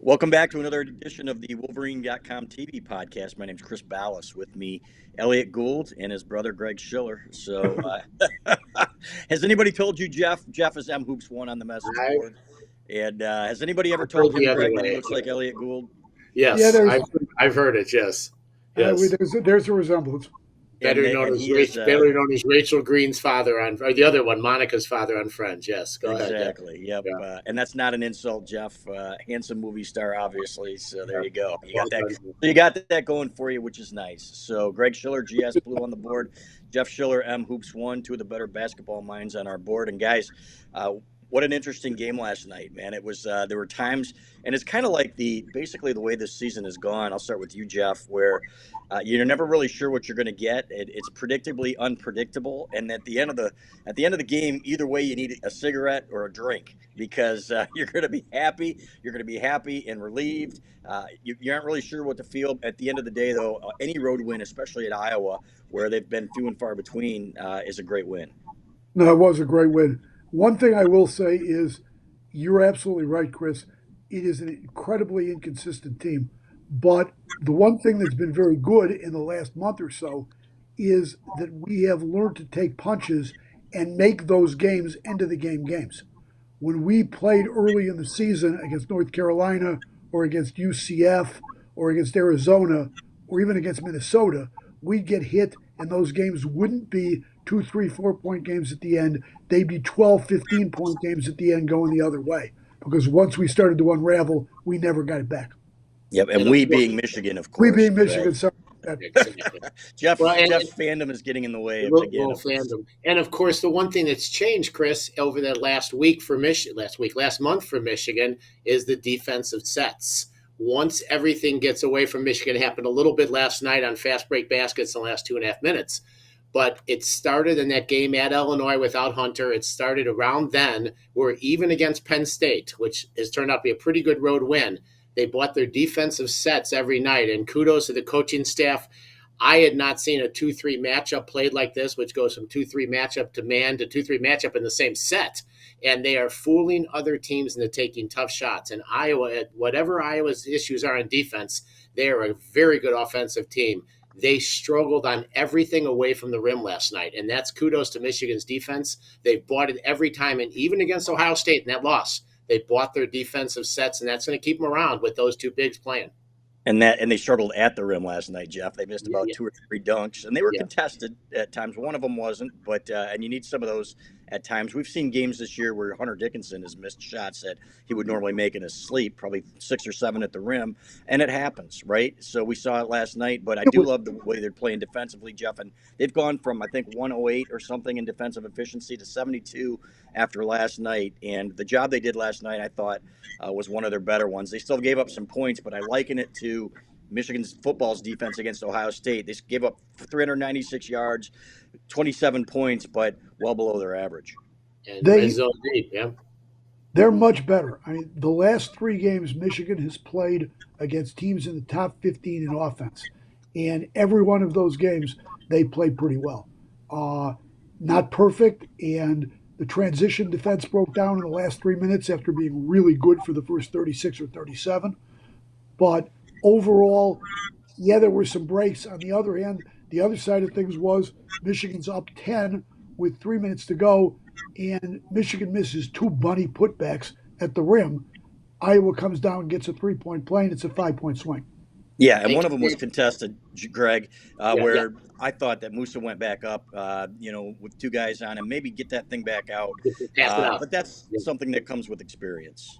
Welcome back to another edition of the Wolverine.com TV podcast. My name's Chris Balas. With me, Elliot Gould and his brother Greg Schiller. So, has anybody told you Jeff is MHoops1 on the message I, board? And has anybody ever I've told heard the him, other Greg, that he way. looks like Elliot Gould? Yes, Yeah, I've heard it. Yes, yes. there's a resemblance. Better known as Rachel Green's father or the other one, Monica's father on Friends. Yes, go ahead. Exactly. Yep. Yeah. And that's not an insult, Jeff. Handsome movie star, obviously. So there you go. You got Well that. done. So you got that going for you, which is nice. So Greg Schiller, Gsblue on the board. Jeff Schiller, MHoops1, two of the better basketball minds on our board. And guys, what an interesting game last night, man. It was there were times, and it's kind of like basically the way this season has gone. I'll start with you, Jeff, where you're never really sure what you're going to get. It's predictably unpredictable, and at the end of the game, either way, you need a cigarette or a drink because you're going to be happy. You're going to be happy and relieved. You aren't really sure what to feel. At the end of the day, though, any road win, especially at Iowa, where they've been few and far between, is a great win. No, it was a great win. One thing I will say is you're absolutely right, Chris. It is an incredibly inconsistent team. But the one thing that's been very good in the last month or so is that we have learned to take punches and make those games end of the game games. When we played early in the season against North Carolina or against UCF or against Arizona or even against Minnesota, we'd get hit and those games wouldn't be 2, 3, 4 point games at the end. They'd be 12, 15 point games at the end going the other way. Because once we started to unravel, we never got it back. Yep, and we being Michigan, of course. We being Michigan, sorry. Exactly. Jeff's Well, and- fandom is getting in the way of Little again. fandom. And of course, the one thing that's changed, Chris, over that last month for Michigan, is the defensive sets. Once everything gets away from Michigan, it happened a little bit last night on fast break baskets in the last 2.5 minutes. But it started in that game at Illinois without Hunter. It started around then, where even against Penn State, which has turned out to be a pretty good road win, they bought their defensive sets every night. And kudos to the coaching staff. I had not seen a 2-3 matchup played like this, which goes from 2-3 matchup to man to 2-3 matchup in the same set. And they are fooling other teams into taking tough shots. And Iowa, whatever Iowa's issues are on defense, they are a very good offensive team. They struggled on everything away from the rim last night, and that's kudos to Michigan's defense. They've bought it every time, and even against Ohio State in that loss, they bought their defensive sets, and that's going to keep them around with those two bigs playing. And they struggled at the rim last night, Jeff. They missed about 2 or 3 dunks, and they were contested at times. One of them wasn't, but and you need some of those at times. We've seen games this year where Hunter Dickinson has missed shots that he would normally make in his sleep, probably 6 or 7 at the rim, and it happens, right? So we saw it last night, but I do love the way they're playing defensively, Jeff, and they've gone from, I think, 108 or something in defensive efficiency to 72 after last night, and the job they did last night, I thought, was one of their better ones. They still gave up some points, but I liken it to Michigan's football's defense against Ohio State. They gave up 396 yards, 27 points, but well below their average. And red zone deep, yeah. They're much better. I mean, the last 3 games Michigan has played against teams in the top 15 in offense. And every one of those games, they played pretty well. Not perfect, and the transition defense broke down in the last 3 minutes after being really good for the first 36 or 37. But overall, yeah, there were some breaks. On the other hand, the other side of things was Michigan's up 10 with 3 minutes to go, and Michigan misses 2 bunny putbacks at the rim. Iowa comes down and gets a 3-point play, and it's a 5-point swing. Yeah, and one of them was contested, Greg, where I thought that Musa went back up, with 2 guys on him, maybe get that thing back out. But that's something that comes with experience.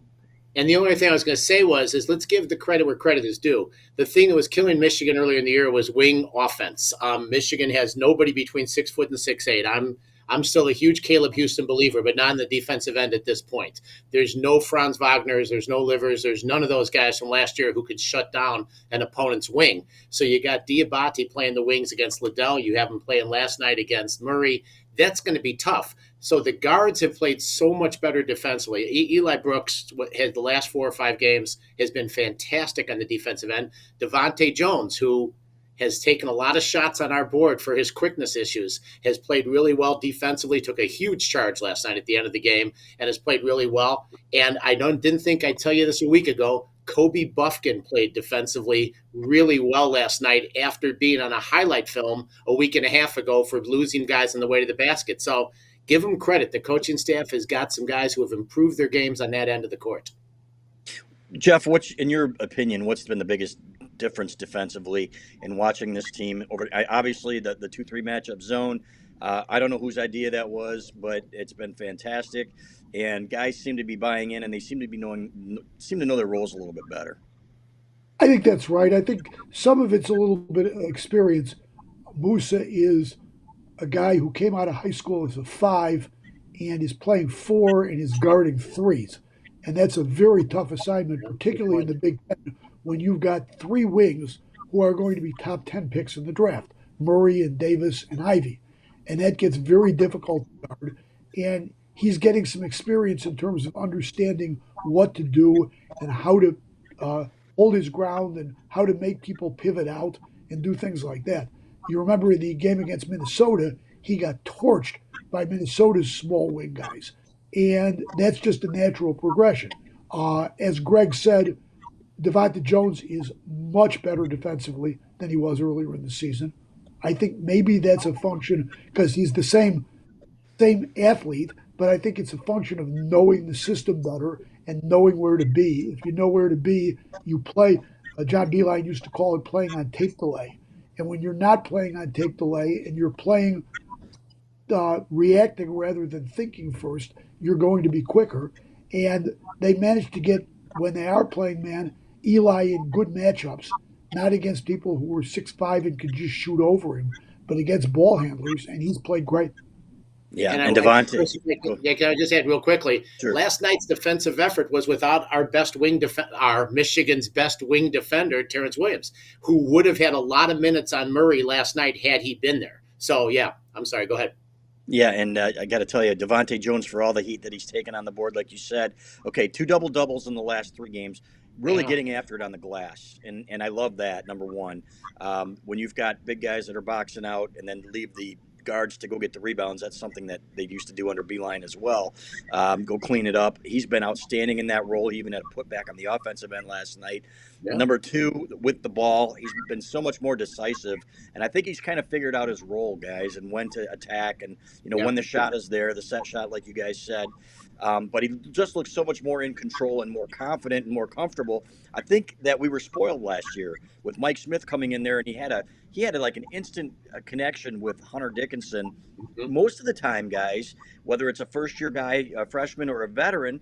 And the only thing I was going to say is let's give the credit where credit is due. The thing that was killing Michigan earlier in the year was wing offense. Michigan has nobody between 6 foot and 6'8". I'm still a huge Caleb Houston believer, but not on the defensive end at this point. There's no Franz Wagner's, there's no Livers, there's none of those guys from last year who could shut down an opponent's wing. So you got Diabate playing the wings against Liddell. You have him playing last night against Murray. That's going to be tough. So the guards have played so much better defensively. Eli Brooks had the last 4 or 5 games has been fantastic on the defensive end. Devontae Jones, who has taken a lot of shots on our board for his quickness issues, has played really well defensively, took a huge charge last night at the end of the game, and has played really well. And I didn't think I'd tell you this a week ago. Kobe Buffkin played defensively really well last night after being on a highlight film a week and a half ago for losing guys on the way to the basket. So give them credit. The coaching staff has got some guys who have improved their games on that end of the court. Jeff, in your opinion, what's been the biggest difference defensively in watching this team? Obviously, the 2-3 matchup zone. I don't know whose idea that was, but it's been fantastic. And guys seem to be buying in, and they seem to know their roles a little bit better. I think that's right. I think some of it's a little bit of experience. Musa is a guy who came out of high school as a 5 and is playing 4 and is guarding 3s. And that's a very tough assignment, particularly in the Big Ten, when you've got 3 wings who are going to be top 10 picks in the draft, Murray and Davis and Ivy. And that gets very difficult to guard. And he's getting some experience in terms of understanding what to do and how to hold his ground and how to make people pivot out and do things like that. You remember in the game against Minnesota, he got torched by Minnesota's small wing guys. And that's just a natural progression. As Greg said, Devontae Jones is much better defensively than he was earlier in the season. I think maybe that's a function because he's the same athlete, but I think it's a function of knowing the system better and knowing where to be. If you know where to be, you play. John Beilein used to call it playing on tape delay. And when you're not playing on tape delay and you're playing reacting rather than thinking first, you're going to be quicker. And they managed to get, when they are playing man, Eli in good matchups, not against people who were 6'5" and could just shoot over him, but against ball handlers, and he's played great. Yeah, and Devontae. Can I just add real quickly? Sure. Last night's defensive effort was without our Michigan's best wing defender, Terrence Williams, who would have had a lot of minutes on Murray last night had he been there. So, yeah, I'm sorry. Go ahead. Yeah, and I got to tell you, Devontae Jones, for all the heat that he's taken on the board, like you said, okay, 2 double-doubles in the last 3 games, really getting after it on the glass. And I love that, number one. When you've got big guys that are boxing out and then leave the guards to go get the rebounds, that's something that they used to do under Beilein as well. Go clean it up. He's been outstanding in that role. He even had a putback on the offensive end last night. Yeah. Number 2, with the ball, he's been so much more decisive, and I think he's kind of figured out his role, guys, and when to attack, and when the shot is there, the set shot, like you guys said. But he just looks so much more in control and more confident and more comfortable. I think that we were spoiled last year with Mike Smith coming in there, and he had like an instant connection with Hunter Dickinson. Mm-hmm. Most of the time, guys, whether it's a first-year guy, a freshman, or a veteran,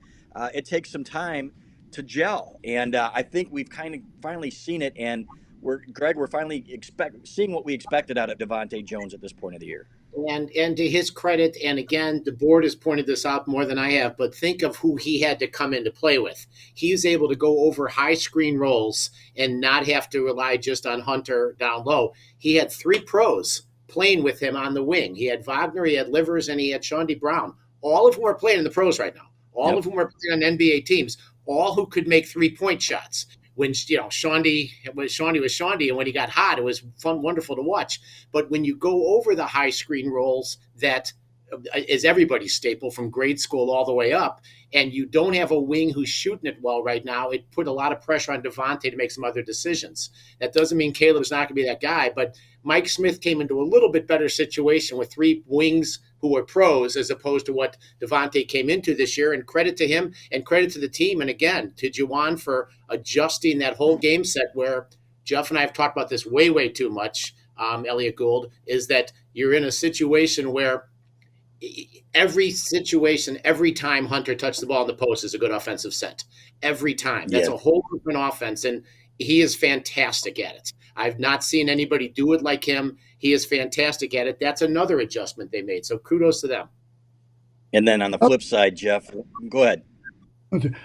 it takes some time to gel. And I think we've kind of finally seen it, and we're finally seeing what we expected out of Devontae Jones at this point of the year. And to his credit, and again, the board has pointed this out more than I have, but think of who he had to come in to play with. He's able to go over high screen rolls and not have to rely just on Hunter down low. He had 3 pros playing with him on the wing. He had Wagner, he had Livers, and he had Shawnee Brown, all of whom are playing in the pros right now, all of whom are playing on NBA teams, all who could make 3-point shots. When Shawnee was Shawnee, and when he got hot, it was fun, wonderful to watch. But when you go over the high screen rolls, that is everybody's staple from grade school all the way up, and you don't have a wing who's shooting it well right now, it put a lot of pressure on Devontae to make some other decisions. That doesn't mean Caleb's not going to be that guy, but Mike Smith came into a little bit better situation with 3 wings who were pros as opposed to what Devontae came into this year, and credit to him and credit to the team. And again, to Juwan for adjusting that whole game set where Jeff and I have talked about this way, way too much, Elliot Gould, is that you're in a situation where every time Hunter touched the ball in the post is a good offensive set. Every time. That's a whole different offense, and he is fantastic at it. I've not seen anybody do it like him. He is fantastic at it. That's another adjustment they made. So kudos to them. And then on the flip side, Jeff, go ahead.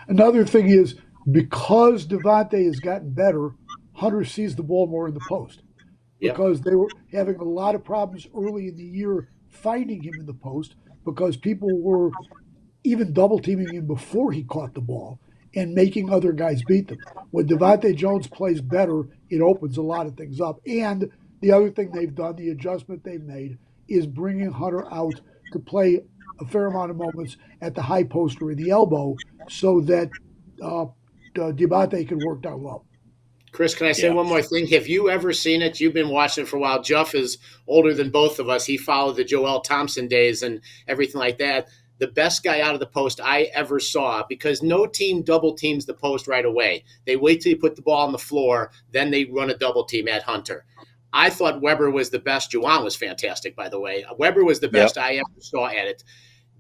Another thing is because Devontae has gotten better, Hunter sees the ball more in the post because they were having a lot of problems early in the year finding him in the post because people were even double teaming him before he caught the ball and making other guys beat them. When Devontae Jones plays better, it opens a lot of things up. And the other thing they've done, the adjustment they've made, is bringing Hunter out to play a fair amount of moments at the high post or the elbow so that Diabate can work down low. Chris, can I say Yeah. one more thing? Have you ever seen it? You've been watching it for a while. Jeff is older than both of us. He followed the Joel Thompson days and everything like that. The best guy out of the post I ever saw, because no team double teams the post right away. They wait till you put the ball on the floor, then they run a double team at Hunter. I thought Weber was the best. Juwan was fantastic, by the way. Weber was the best I ever saw at it.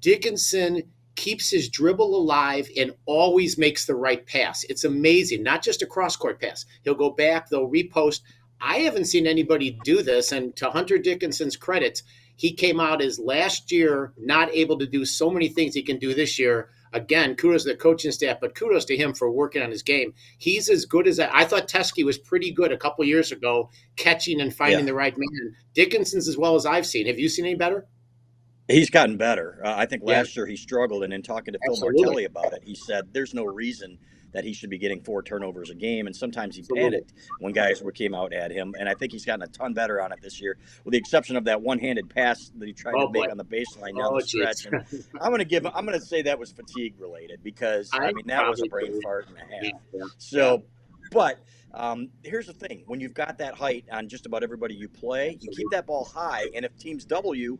Dickinson keeps his dribble alive and always makes the right pass. It's amazing, not just a cross-court pass. He'll go back, they'll repost. I haven't seen anybody do this, and to Hunter Dickinson's credit, he came out as last year not able to do so many things he can do this year. Again, kudos to the coaching staff, but kudos to him for working on his game. He's as good as I thought Teskey was pretty good a couple years ago, catching and finding the right man. Dickinson's as well as I've seen. Have you seen any better? He's gotten better. I think last year he struggled, and in talking to Phil Martelli about it, he said there's no reason that he should be getting 4 turnovers a game, and sometimes he panicked when guys came out at him, and I think he's gotten a ton better on it this year, with the exception of that one-handed pass that he tried to make on the baseline down the stretch. And I'm going to say that was fatigue related, because I mean that was a brain fart and a half. So, but here's the thing: when you've got that height on just about everybody you play, you keep that ball high, and if teams double you,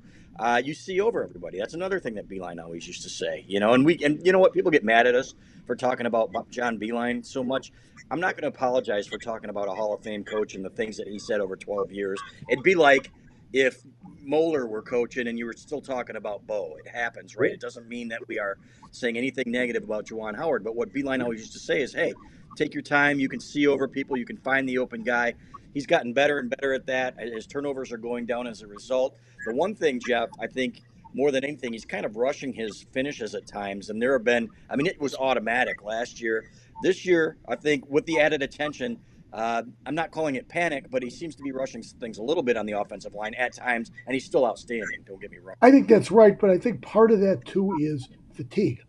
you see over everybody. That's another thing that Beilein always used to say, and you know what? People get mad at us for talking about John Beilein so much. I'm not going to apologize for talking about a Hall of Fame coach and the things that he said over 12 years. It'd be like if Moeller were coaching and you were still talking about Bo. It happens, right? It doesn't mean that we are saying anything negative about Juwan Howard, but what Beilein always used to say is, hey, take your time. You can see over people. You can find the open guy. He's gotten better and better at that. His turnovers are going down as a result. The one thing, Jeff, I think more than anything, he's kind of rushing his finishes at times. And there have been, it was automatic last year. This year, I think with the added attention, I'm not calling it panic, but he seems to be rushing things a little bit on the offensive line at times, and he's still outstanding. Don't get me wrong. I think that's right, but I think part of that, too, is fatigue.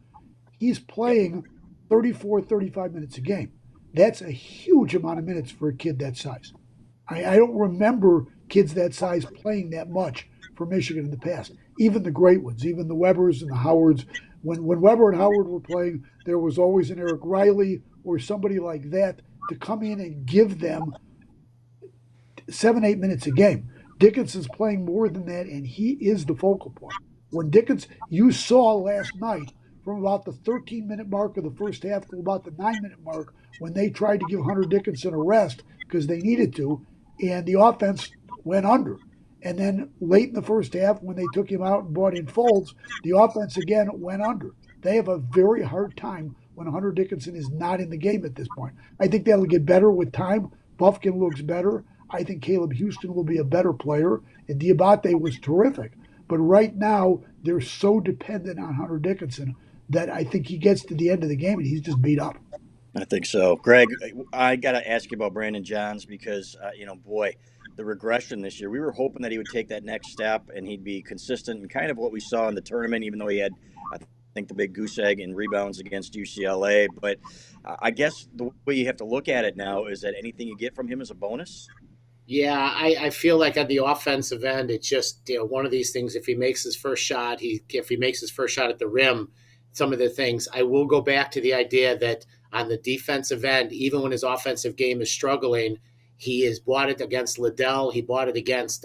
He's playing 34, 35 minutes a game. That's a huge amount of minutes for a kid that size. I don't remember kids that size playing that much for Michigan in the past. Even the great ones, even the Webbers and the Howards. When Weber and Howard were playing, there was always an Eric Riley or somebody like that to come in and give them 7-8 minutes a game. Dickinson's playing more than that, and he is the focal point. When you saw last night from about the 13-minute mark of the first half to about the 9-minute mark when they tried to give Hunter Dickinson a rest because they needed to, and the offense went under. And then late in the first half, when they took him out and brought in Folds, the offense again went under. They have a very hard time when Hunter Dickinson is not in the game at this point. I think that'll get better with time. Buffkin looks better. I think Caleb Houston will be a better player. And Diabate was terrific. But right now, they're so dependent on Hunter Dickinson that I think he gets to the end of the game and he's just beat up. I think so. Greg, I got to ask you about Brandon Johns because, boy, the regression this year, we were hoping that he would take that next step and he'd be consistent and kind of what we saw in the tournament, even though he had, I think, the big goose egg in rebounds against UCLA. But I guess the way you have to look at it now is that anything you get from him is a bonus. Yeah, I feel like on the offensive end, it's just one of these things. If he makes his first shot, if he makes his first shot at the rim, some of the things, I will go back to the idea that on the defensive end, even when his offensive game is struggling, he has bought it against Liddell. He bought it against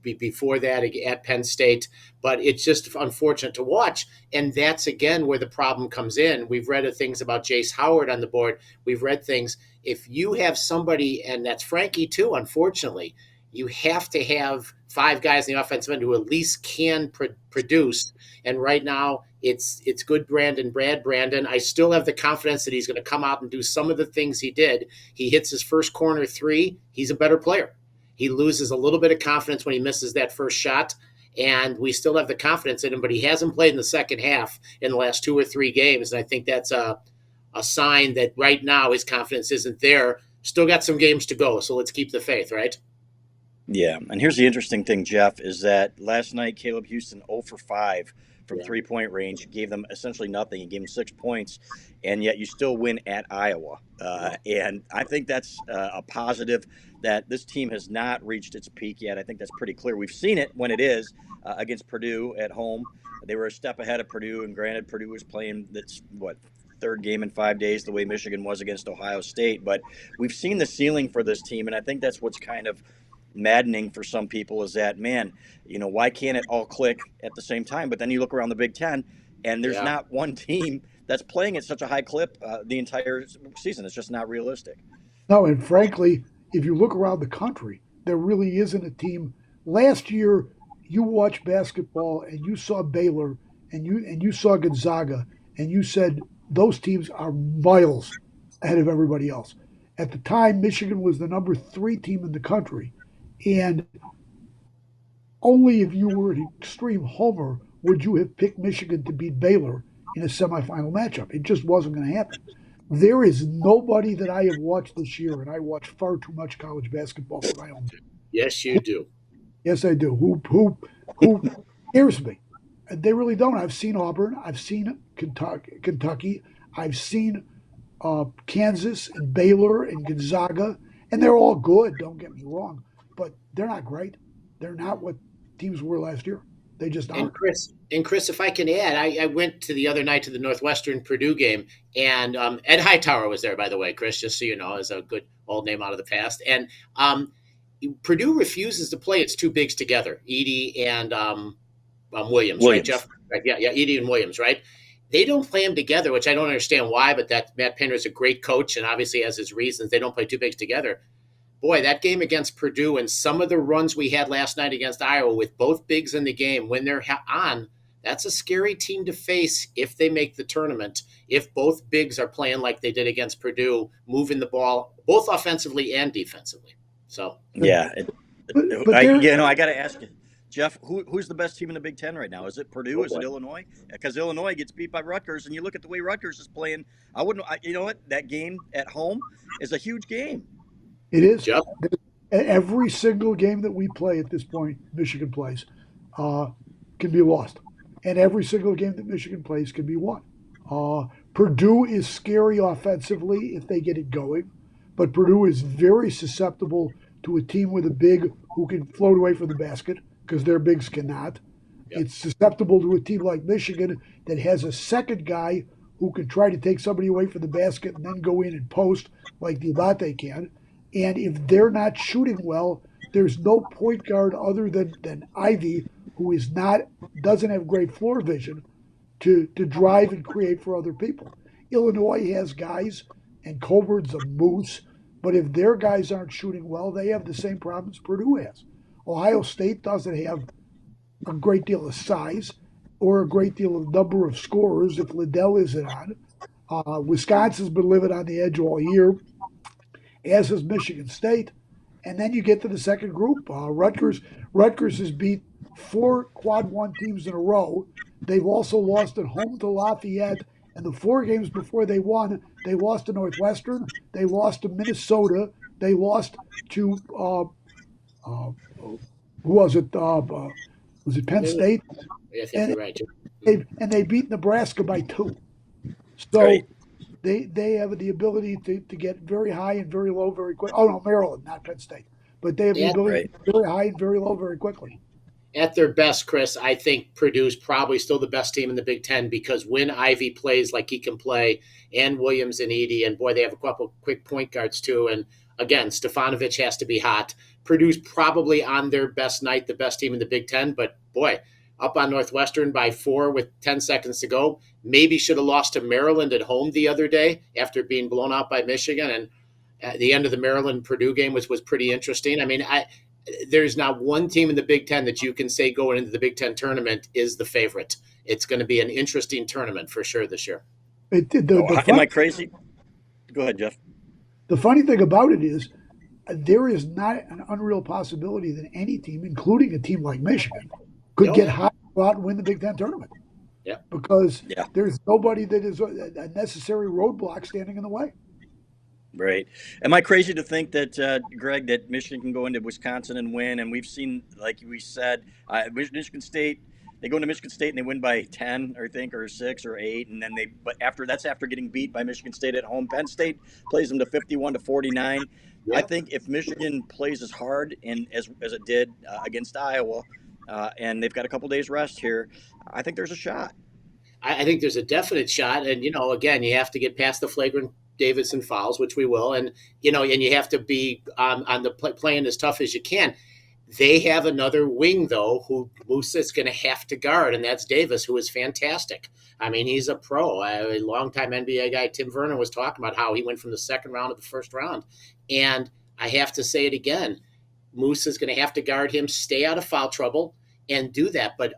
before that at Penn State. But it's just unfortunate to watch. And that's, again, where the problem comes in. We've read things about Jace Howard on the board. We've read things. If you have somebody, and that's Frankie too, unfortunately, you have to have 5 guys in the offensive end who at least can produce. And right now, it's good Brandon. I still have the confidence that he's going to come out and do some of the things he did. He hits his first corner 3. He's a better player. He loses a little bit of confidence when he misses that first shot. And we still have the confidence in him, but he hasn't played in the second half in the last 2 or 3 games. And I think that's a sign that right now his confidence isn't there. Still got some games to go, so let's keep the faith, right? Yeah, and here's the interesting thing, Jeff, is that last night Caleb Houston 0 for 5 from 3-point range, gave them essentially nothing. He gave them 6 points, and yet you still win at Iowa. And I think that's a positive that this team has not reached its peak yet. I think that's pretty clear. We've seen it when it is against Purdue at home. They were a step ahead of Purdue, and granted, Purdue was playing third game in 5 days, the way Michigan was against Ohio State. But we've seen the ceiling for this team, and I think that's what's kind of maddening for some people is that, man, why can't it all click at the same time? But then you look around the Big Ten, and there's not one team that's playing at such a high clip the entire season. It's just not realistic. No, and frankly, if you look around the country, there really isn't a team. Last year, you watched basketball and you saw Baylor and you saw Gonzaga, and you said those teams are miles ahead of everybody else. At the time, Michigan was the number 3 team in the country, and only if you were an extreme homer would you have picked Michigan to beat Baylor in a semifinal matchup. It just wasn't going to happen. There is nobody that I have watched this year, and I watch far too much college basketball for my own. Yes, you do. Yes, I do. Who scares me? They really don't. I've seen Auburn. I've seen Kentucky. I've seen Kansas and Baylor and Gonzaga, and they're all good. Don't get me wrong, but they're not great. They're not what teams were last year. They just aren't. And Chris, if I can add, I went to the other night to the Northwestern Purdue game, and Ed Hightower was there, by the way, Chris, just so you know, as a good old name out of the past. And Purdue refuses to play its two bigs together, Edey and Williams, right, Jeff? Right, yeah, Edey and Williams, right? They don't play them together, which I don't understand why, but that Matt Painter is a great coach and obviously has his reasons. They don't play two bigs together. Boy, that game against Purdue and some of the runs we had last night against Iowa with both bigs in the game, when they're on, that's a scary team to face if they make the tournament, if both bigs are playing like they did against Purdue, moving the ball both offensively and defensively. So yeah, I got to ask you, Jeff, who's the best team in the Big Ten right now? Is it Purdue? Is it Illinois? Because Illinois gets beat by Rutgers, and you look at the way Rutgers is playing. You know what? That game at home is a huge game. It is. Yep. Every single game that we play at this point, Michigan plays, can be lost. And every single game that Michigan plays can be won. Purdue is scary offensively if they get it going, but Purdue is very susceptible to a team with a big who can float away from the basket because their bigs cannot. Yep. It's susceptible to a team like Michigan that has a second guy who can try to take somebody away from the basket and then go in and post like Diabate can. And if they're not shooting well, there's no point guard other than Ivy, who doesn't have great floor vision to drive and create for other people. Illinois has guys, and Colburn's a moose, but if their guys aren't shooting well, they have the same problems Purdue has. Ohio State doesn't have a great deal of size or a great deal of number of scorers if Liddell isn't on. Wisconsin's been living on the edge all year, as is Michigan State. And then you get to the second group. Rutgers has beat 4 quad one teams in a row. They've also lost at home to Lafayette. And the 4 games before they won, they lost to Northwestern. They lost to Minnesota. They lost to, who was it? Was it Penn State? I think you're right. And they beat Nebraska by 2. So right. They have the ability to get very high and very low very quick. Oh, no, Maryland, not Penn State. But they have the ability to get very high and very low very quickly. At their best, Chris, I think Purdue's probably still the best team in the Big Ten because when Ivy plays like he can play, and Williams and Edey, and boy, they have a couple quick point guards too. And again, Stefanovic has to be hot. Purdue's probably on their best night, the best team in the Big Ten. But boy, up on Northwestern by 4 with 10 seconds to go. Maybe should have lost to Maryland at home the other day after being blown out by Michigan. And at the end of the Maryland-Purdue game was pretty interesting. I mean, there's not one team in the Big Ten that you can say going into the Big Ten tournament is the favorite. It's going to be an interesting tournament for sure this year. Am I crazy? Go ahead, Jeff. The funny thing about it is there is not an unreal possibility that any team, including a team like Michigan, could get hot out and win the Big Ten tournament. Yeah. Because there's nobody that is a necessary roadblock standing in the way. Right. Am I crazy to think that, Greg, that Michigan can go into Wisconsin and win? And we've seen, like we said, Michigan State, they go into Michigan State and they win by 10, I think, or 6 or 8. And then after getting beat by Michigan State at home. Penn State plays them to 51-49. Yeah. I think if Michigan plays as hard and as it did against Iowa, and they've got a couple days rest here, I think there's a shot. I think there's a definite shot. And, again, you have to get past the flagrant Davidson fouls, which we will. And, and you have to be on the playing as tough as you can. They have another wing, though, who Musa's going to have to guard, and that's Davis, who is fantastic. I mean, he's a pro. A longtime NBA guy, Tim Vernon, was talking about how he went from the second round to the first round. And I have to say it again. Musa's going to have to guard him, stay out of foul trouble, and do that. But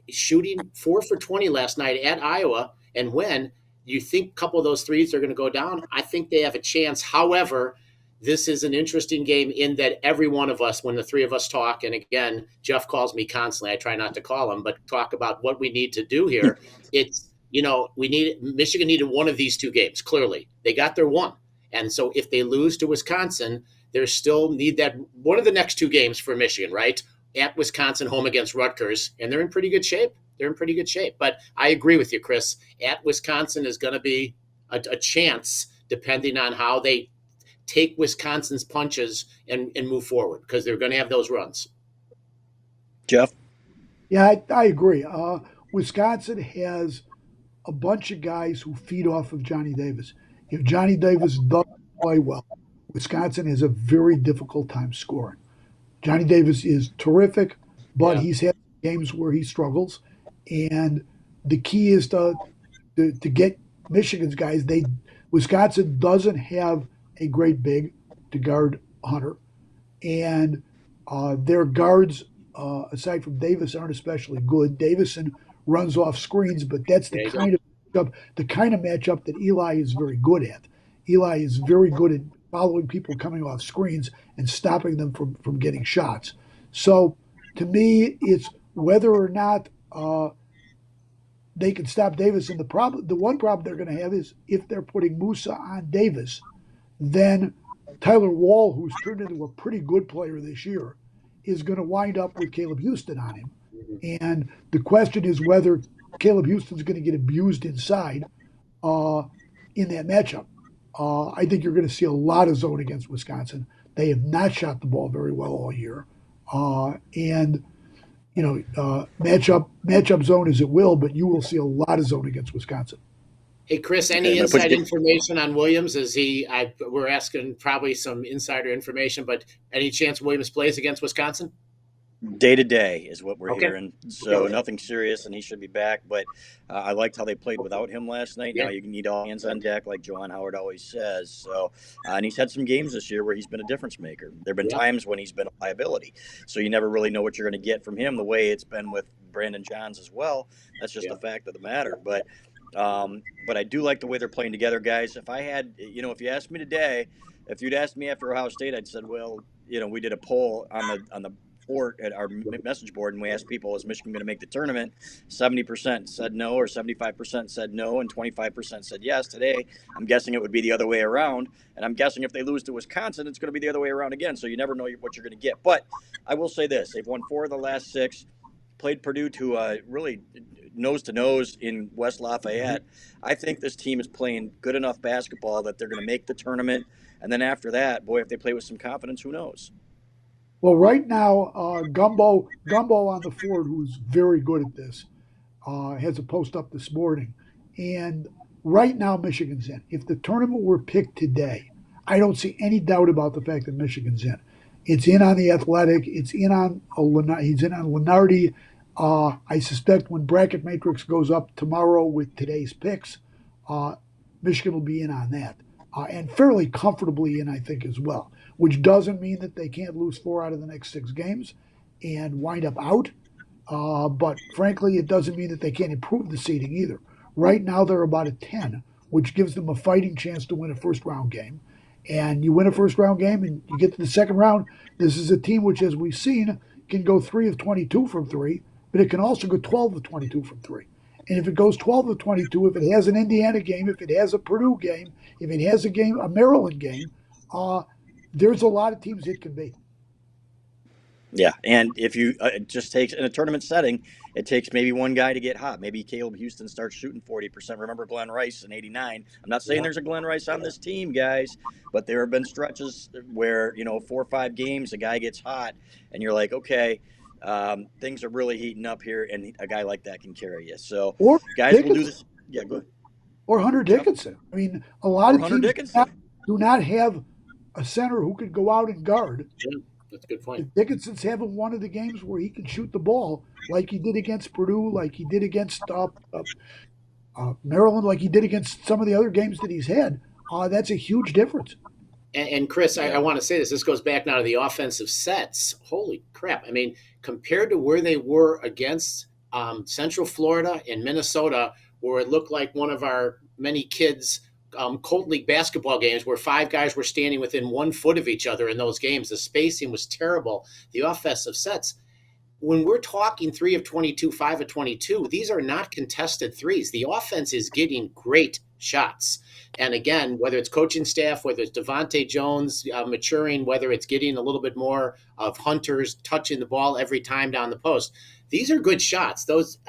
shooting 4 for 20 last night at Iowa, and when you think a couple of those threes are going to go down, I think they have a chance. However, this is an interesting game in that every one of us, when the three of us talk, and again, Jeff calls me constantly, I try not to call him, but talk about what we need to do here. It's, Michigan needed one of these two games, clearly. They got their one. And so if they lose to Wisconsin, they still need that one of the next two games for Michigan, right? At Wisconsin, home against Rutgers, and they're in pretty good shape. But I agree with you, Chris. At Wisconsin is going to be a chance, depending on how they take Wisconsin's punches and move forward, because they're going to have those runs. Jeff? Yeah, I agree. Wisconsin has a bunch of guys who feed off of Johnny Davis. If Johnny Davis doesn't play well, Wisconsin has a very difficult time scoring. Johnny Davis is terrific, but he's had games where he struggles. And the key is to get Michigan's guys. Wisconsin doesn't have a great big to guard Hunter, and their guards, aside from Davis, aren't especially good. Davison runs off screens, but that's the kind of matchup that Eli is very good at. Eli is very good at following people coming off screens and stopping them from getting shots. So to me, it's whether or not they can stop Davis. And the one problem they're going to have is if they're putting Musa on Davis, then Tyler Wall, who's turned into a pretty good player this year, is going to wind up with Caleb Houston on him. And the question is whether Caleb Houston's going to get abused inside in that matchup. I think you're going to see a lot of zone against Wisconsin. They have not shot the ball very well all year. And matchup zone as it will, but you will see a lot of zone against Wisconsin. Hey, Chris, any inside information on Williams? We're asking probably some insider information, but any chance Williams plays against Wisconsin? Day to day is what we're hearing. So nothing serious, and he should be back. But I liked how they played without him last night. Now you need all hands on deck, like Johan Howard always says. So, and he's had some games this year where he's been a difference maker. There have been times when he's been a liability. So you never really know what you're going to get from him, the way it's been with Brandon Johns as well. That's just the fact of the matter. But I do like the way they're playing together, guys. If I had, if you asked me today, if you'd asked me after Ohio State, I'd said, well, we did a poll on the board at our message board, and we asked people, is Michigan going to make the tournament? 70% said no, or 75% said no, and 25% said yes. Today, I'm guessing it would be the other way around, and I'm guessing if they lose to Wisconsin, it's going to be the other way around again, so you never know what you're going to get. But I will say this, they've won 4 of the last 6, played Purdue to really nose-to-nose in West Lafayette. I think this team is playing good enough basketball that they're going to make the tournament, and then after that, boy, if they play with some confidence, who knows? Well, right now, Gumbo on the Ford, who's very good at this, has a post up this morning. And right now, Michigan's in. If the tournament were picked today, I don't see any doubt about the fact that Michigan's in. It's in on the Athletic. It's in on he's in on Lunardi. I suspect when Bracket Matrix goes up tomorrow with today's picks, Michigan will be in on that. And fairly comfortably in, I think, as well, which doesn't mean that they can't lose 4 out of the next 6 games and wind up out. But frankly, it doesn't mean that they can't improve the seeding either. Right now, they're about a 10, which gives them a fighting chance to win a first-round game. And you win a first-round game and you get to the second round, this is a team which, as we've seen, can go 3 of 22 from 3, but it can also go 12 of 22 from 3. And if it goes 12 of 22, if it has an Indiana game, if it has a Purdue game, if it has a Maryland game, there's a lot of teams it can beat. Yeah, and if you it just takes in a tournament setting, it takes maybe one guy to get hot. Maybe Caleb Houston starts shooting 40%. Remember Glenn Rice in '89? I'm not saying there's a Glenn Rice on this team, guys, but there have been stretches where 4 or 5 games, a guy gets hot, and you're like, okay, things are really heating up here, and a guy like that can carry you. So, Or guys, we'll do Dickinson, this. Yeah, go ahead. or Hunter Jeff? Dickinson. I mean, a lot Or of Hunter teams Dickinson. do not have a center who could go out and guard. Yeah, that's a good point. If Dickinson's having one of the games where he can shoot the ball like he did against Purdue, like he did against Maryland, like he did against some of the other games that he's had, that's a huge difference. And Chris, I want to say this. This goes back now to the offensive sets. Holy crap. I mean, compared to where they were against Central Florida and Minnesota, where it looked like one of our many kids' Colt League basketball games where 5 guys were standing within 1 foot of each other in those games. The spacing was terrible. The offensive sets. When we're talking 3 of 22, 5 of 22, these are not contested threes. The offense is getting great shots. And again, whether it's coaching staff, whether it's Devontae Jones maturing, whether it's getting a little bit more of Hunters touching the ball every time down the post, these are good shots. Those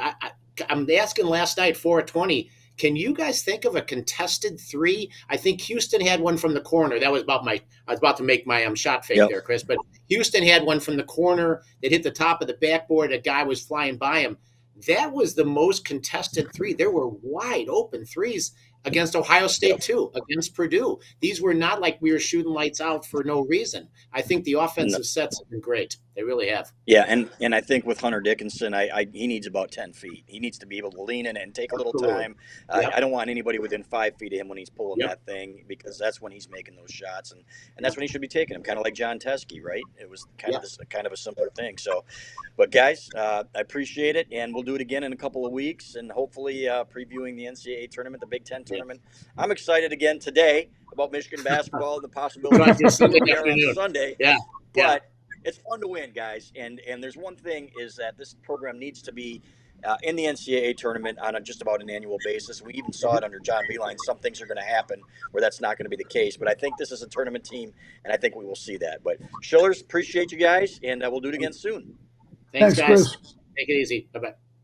I'm asking last night, 4 of 20. Can you guys think of a contested three? I think Houston had one from the corner. That was I was about to make my shot fake there, Chris. But Houston had one from the corner that hit the top of the backboard. A guy was flying by him. That was the most contested three. There were wide open threes against Ohio State too, against Purdue. These were not like we were shooting lights out for no reason. I think the offensive sets have been great. They really have. Yeah, and I think with Hunter Dickinson, he needs about 10 feet. He needs to be able to lean in and take a little time. I don't want anybody within 5 feet of him when he's pulling that thing, because that's when he's making those shots, and that's when he should be taking them. Kind of like John Teskey, right? It was kind of a similar thing. So, but guys, I appreciate it, and we'll do it again in a couple of weeks, and hopefully previewing the NCAA tournament, the Big Ten tournament. I'm excited again today about Michigan basketball and the possibility of Sunday. Yeah, but it's fun to win, guys. And there's one thing is that this program needs to be in the NCAA tournament on just about an annual basis. We even saw it under John Beilein. Some things are going to happen where that's not going to be the case. But I think this is a tournament team, and I think we will see that. But Schillers, appreciate you guys, and we'll do it again soon. Thanks guys. Chris. Take it easy. Bye-bye.